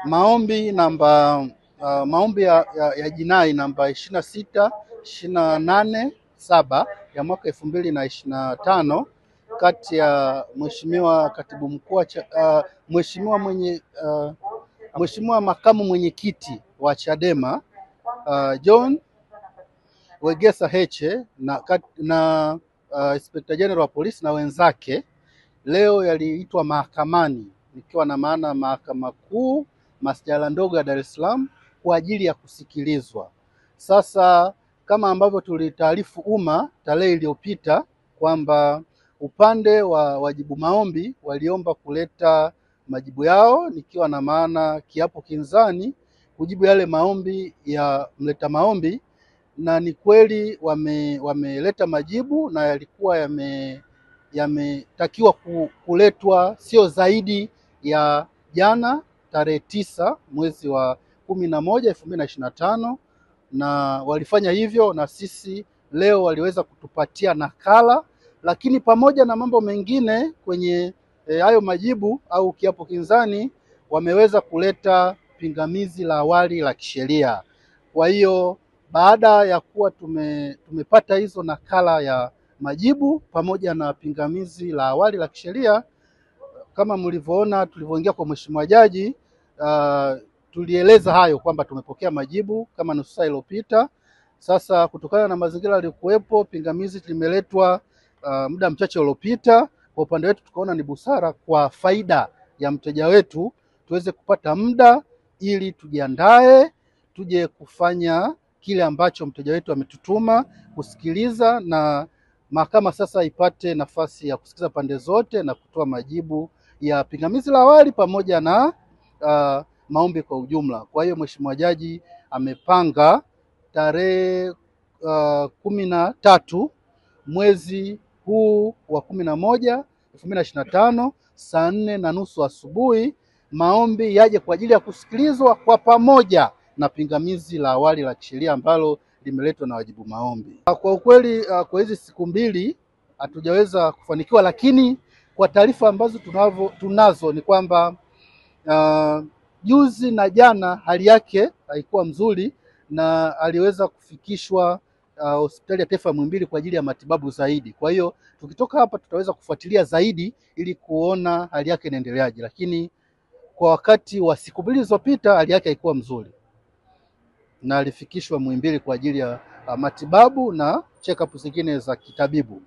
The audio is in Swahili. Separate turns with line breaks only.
Maombi maombi ya jinai namba 26/28/7 ya mwaka 2025 kati ya Mheshimiwa Katibu Mkuu Mheshimiwa Makamu Mwenyekiti wa Chadema John Wegesa Heche na Inspector General wa Polisi na wenzake leo yaliitwa mahakamani, ikiwa na maana Mahakama Kuu Masjala ndogo ya Dar es Salaam kwa ajili ya kusikilizwa. Sasa kama ambavyo tulitaarifu umma tarehe iliyopita kwamba upande wa wajibu maombi waliomba kuleta majibu yao, nikiwa na maana kiapo kinzani kujibu yale maombi ya mleta maombi, na ni kweli wameleta majibu na yalikuwa yametakiwa kuletwa sio zaidi ya jana tarehe 9 mwezi wa 11 2025, na walifanya hivyo, na sisi leo waliweza kutupatia nakala, lakini pamoja na mambo mengine kwenye hayo majibu au kiapo kinzani wameweza kuleta pingamizi la awali la kisheria. Kwa hiyo baada ya kuwa tumepata hizo nakala ya majibu pamoja na pingamizi la awali la kisheria, kama mlivyoona tulivyoingia kwa Mheshimiwa Jaji, tulieleza hayo kwamba tumepokea majibu kama nusu saa iliyopita. Sasa kutokana na mazingira yaliyokuwepo, pingamizi limeletwa muda mchache uliopita. Kwa upande wetu tukaona ni busara kwa faida ya mteja wetu tuweze kupata muda ili tujiandae tuje kufanya kile ambacho mteja wetu ametutuma kusikiliza, na mahakama sasa ipate nafasi ya kusikiliza pande zote na kutoa majibu ya pingamizi la awali pamoja na maombi kwa ujumla. Kwa hiyo Mheshimiwa Jaji amepanga tarehe 13 mwezi huu wa 11 2025 saa 4:30 asubuhi maombi yaje kwa ajili ya kusikilizwa kwa pamoja na pingamizi la awali la kisheria ambalo limeletwa na wajibu maombi. Kwa ukweli kwa hizi siku mbili hatujaweza kufanikiwa, lakini kwa taarifa ambazo tunazo ni kwamba juzi na jana hali yake haikuwa mzuri na aliweza kufikishwa hospitali ya taifa Muhimbili kwa ajili ya matibabu zaidi. Kwa hiyo tukitoka hapa tutaweza kufuatilia zaidi ili kuona hali yake inaendeleaje, lakini kwa wakati wa siku mbili zilizopita hali yake haikuwa mzuri na alifikishwa Muhimbili kwa ajili ya matibabu na check up zingine za kitabibu.